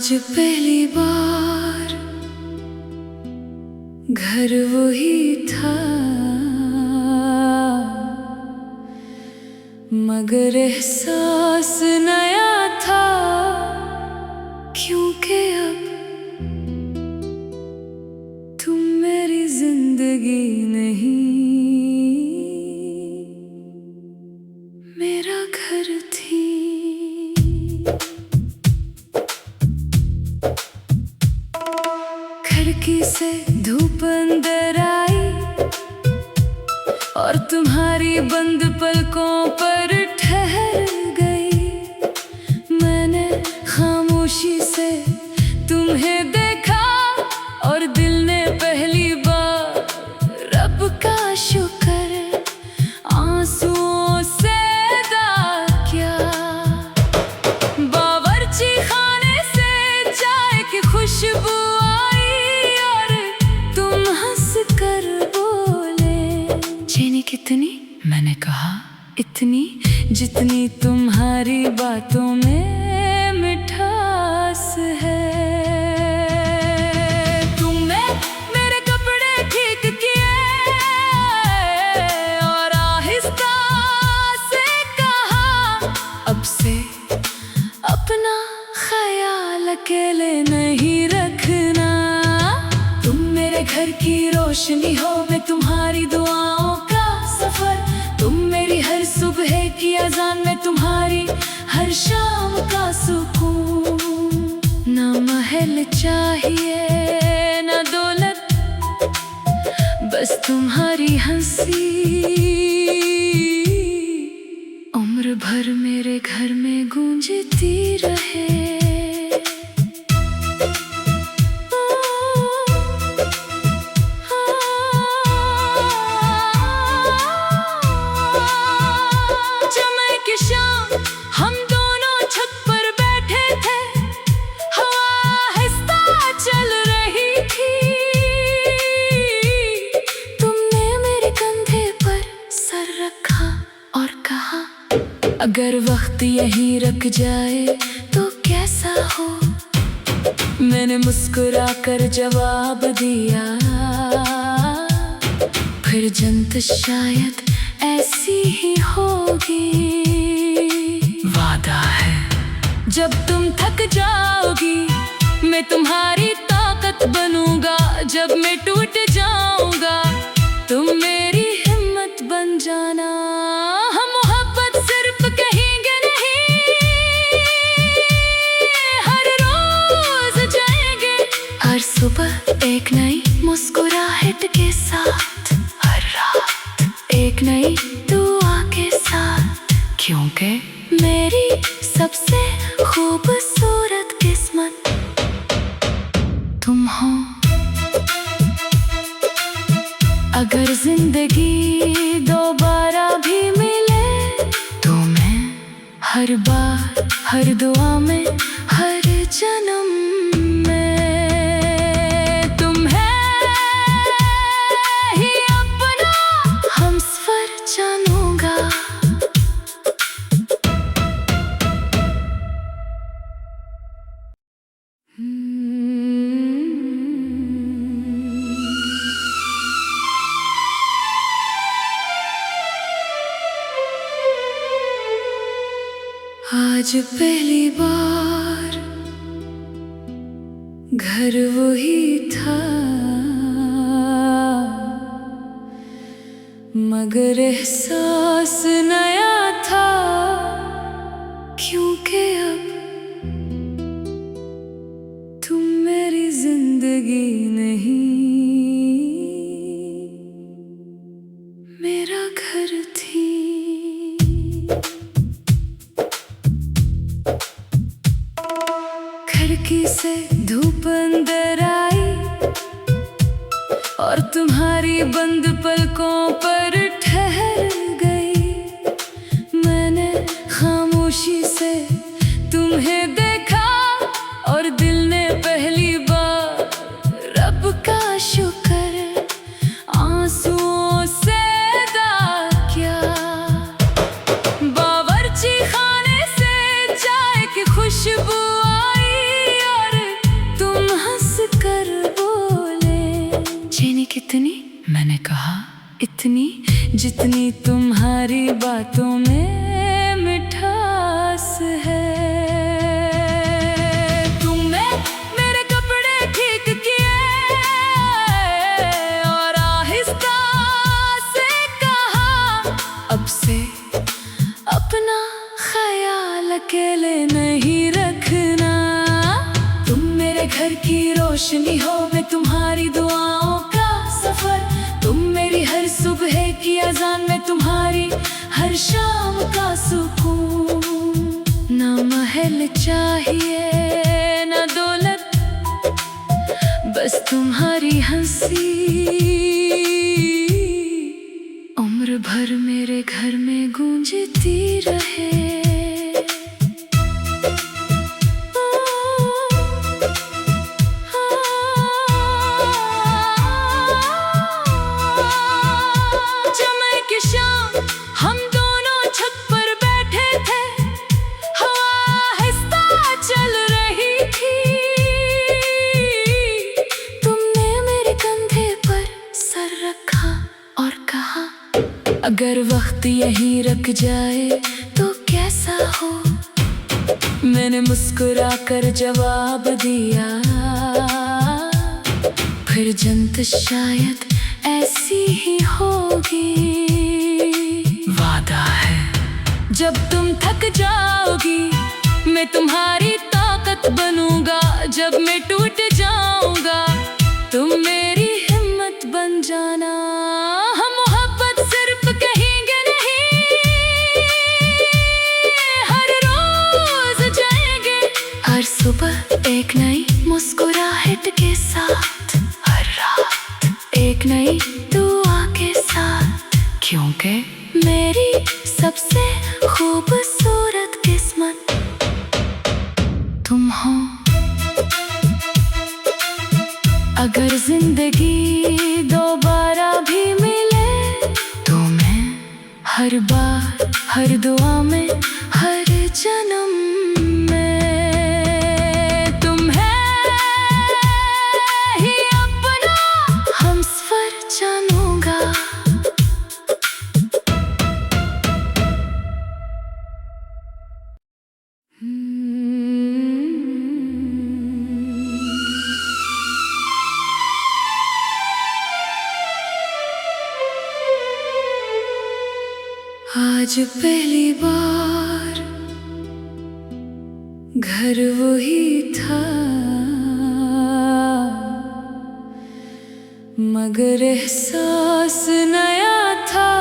आज पहली बार घर वही था, मगर एहसास नया था, क्योंकि अब तुम मेरी जिंदगी नहीं, मेरा घर थी। खिड़की से धूप अंदर आई और तुम्हारी बंद पलकों पर ठहर गई। मैंने खामोशी से तुम्हें देखा और दिल ने पहली बार रब का शुक्र आंसुओं से अदा किया। बावर्ची खाने से चाय की खुशबू आई और तुम हंस कर बोले, चीनी कितनी? मैंने कहा इतनी जितनी तुम्हारी बातों में मिठास है। तुमने मेरे कपड़े ठीक किए और आहिस्ता से कहा, अब से अपना ख्याल अकेले नहीं रखना। तुम मेरे घर की रोशनी हो, मैं तुम्हारी दुआओं का सफर। तुम मेरी हर सुबह की अजान में, तुम्हारी हर शाम का सुकून। ना महल चाहिए ना दौलत, बस तुम्हारी हंसी उम्र भर मेरे घर में गूंजती रहे। हम दोनों छत पर बैठे थे, हवा आहिस्ता चल रही थी। तुमने मेरे कंधे पर सर रखा और कहा, अगर वक्त यहीं रुक जाए तो कैसा हो। मैंने मुस्कुरा कर जवाब दिया, फिर जन्नत शायद ऐसी ही होगी। वादा है जब तुम थक जाओगी मैं तुम्हारी ताकत बनूंगा। जब मैं टूट जाऊंगा तुम मेरी हिम्मत बन जाना। हम मोहब्बत सिर्फ कहेंगे नहीं, हर रोज जाएंगे, हर सुबह एक नई मुस्कुराहट के साथ, हर रात एक नई दुआ के साथ, क्योंकि मेरी सबसे खूबसूरत किस्मत तुम हो। अगर जिंदगी दोबारा भी मिले तो मैं हर बार, हर दुआ में, हर जन्म में तुम्हें ही अपना हमसफर जानूंगा। आज पहली बार घर वही था, मगर एहसास नया था, क्योंकि अब तुम मेरी जिंदगी नहीं, मेरा घर थी। खिड़की से धूप अंदर आई और तुम्हारी बंद पलकों पर ठहर गई। मैंने खामोशी से तुम्हें देखा और दिल ने पहली बार रब का शुक्र आंसुओं से अदा किया। बावर्ची खाने से चाय की खुशबू आई और जितनी तुम्हारी बातों में मिठास है। तुमने मेरे कपड़े ठीक किए और आहिस्ता से कहा, अब से अपना ख्याल अकेले नहीं रखना। तुम मेरे घर की रोशनी हो, मैं तुम्हारी दुआओं का सफर। तुम मेरी हर सुबह की अज़ान में, तुम्हारी हर शाम का सुकून। ना महल चाहिए ना दौलत, बस तुम्हारी हंसी उम्र भर मेरे घर में गूंजती रहे। हम दोनों छत पर बैठे थे, हवा आहिस्ता चल रही थी। तुमने मेरे कंधे पर सर रखा और कहा, अगर वक्त यहीं रुक जाए तो कैसा हो। मैंने मुस्कुराकर जवाब दिया, फिर जन्नत शायद ऐसी ही होगी। वादा है जब तुम थक जाओगी मैं तुम्हारी ताकत बनूंगा। जब मैं टूट जाऊंगा तुम मेरी हिम्मत बन जाना। हम मोहब्बत सिर्फ कहेंगे नहीं, हर रोज जाएंगे, हर सुबह एक नई मुस्कुराहट के साथ, हर रात एक नई दुआ के साथ। क्योंकि मेरी सबसे खूबसूरत किस्मत तुम हो। अगर जिंदगी दोबारा भी मिले तो मैं हर बार, हर दुआ में, हर जन्म में तुम्हें ही अपना हमसफर जानूंगा। आज पहली बार घर वही था, मगर एहसास नया था।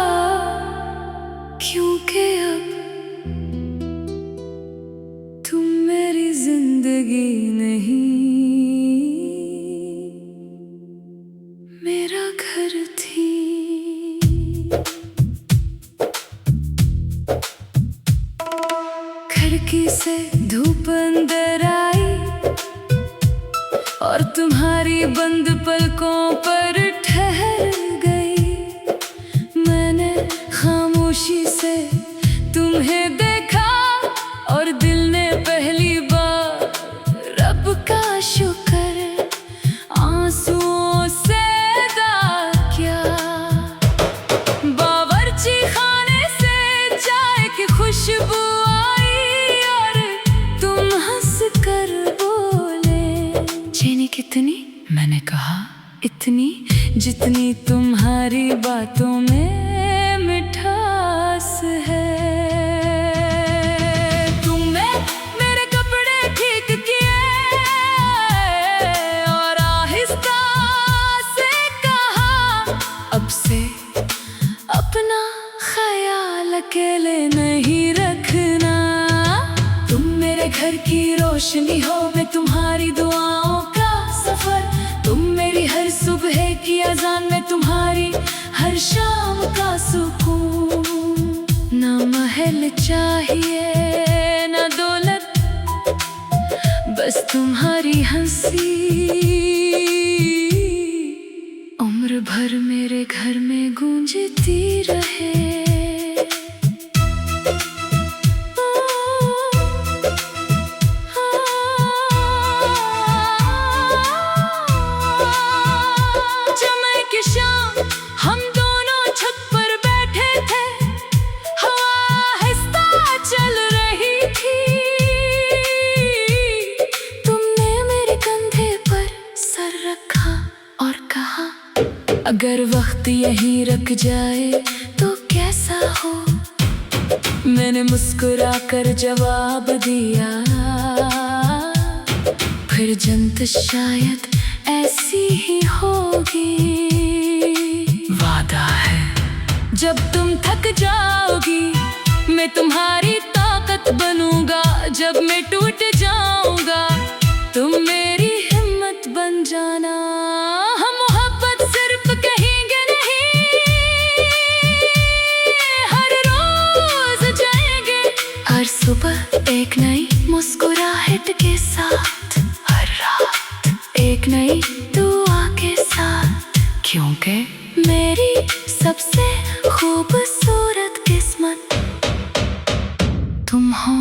क्योंकि अब तुम मेरी जिंदगी नहीं, मेरा घर थी। खिड़की से धूप अंदर आई और तुम्हारी बंद पलकों पर ठहर गई। मैंने खामोशी से तुम्हें देखा और दिल ने पहली बार रब का शुक्र आंसुओं से अदा किया। बावर्ची खाने से चाय की खुशबू कितनी, मैंने कहा इतनी, जितनी तुम्हारी बातों में मिठास है। तुमने मेरे कपड़े ठीक किए और आहिस्ता से कहा, अब से अपना ख्याल अकेले नहीं रखना। तुम मेरे घर की रोशनी हो, मैं तुम्हारी दुआओं का सफर। तुम मेरी हर सुबह की अज़ान में, तुम्हारी हर शाम का सुकून। ना महल चाहिए ना दौलत, बस तुम्हारी हंसी उम्र भर मेरे घर में गूंजती रहे। हम दोनों छत पर बैठे और कहा, अगर वक्त यहीं रुक जाए तो कैसा हो। मैंने मुस्कुरा कर जवाब दिया, फिर जन्नत शायद ऐसी ही होगी। वादा है जब तुम थक जाओगी मैं तुम्हारी ताकत बनूंगा। जब मैं टूट जाऊंगा तुम मेरी हिम्मत बन जाना। हम मोहब्बत सिर्फ कहेंगे नहीं, हर रोज जाएंगे, हर सुबह एक नई मुस्कुराहट के साथ, हर रात एक नई दुआ के साथ। क्योंकि मेरी सबसे खूबसूरत किस्मत तुम हो।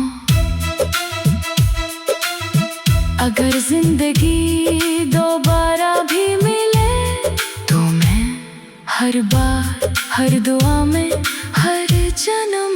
अगर जिंदगी दोबारा भी मिले तो मैं हर बार, हर दुआ में, हर जन्म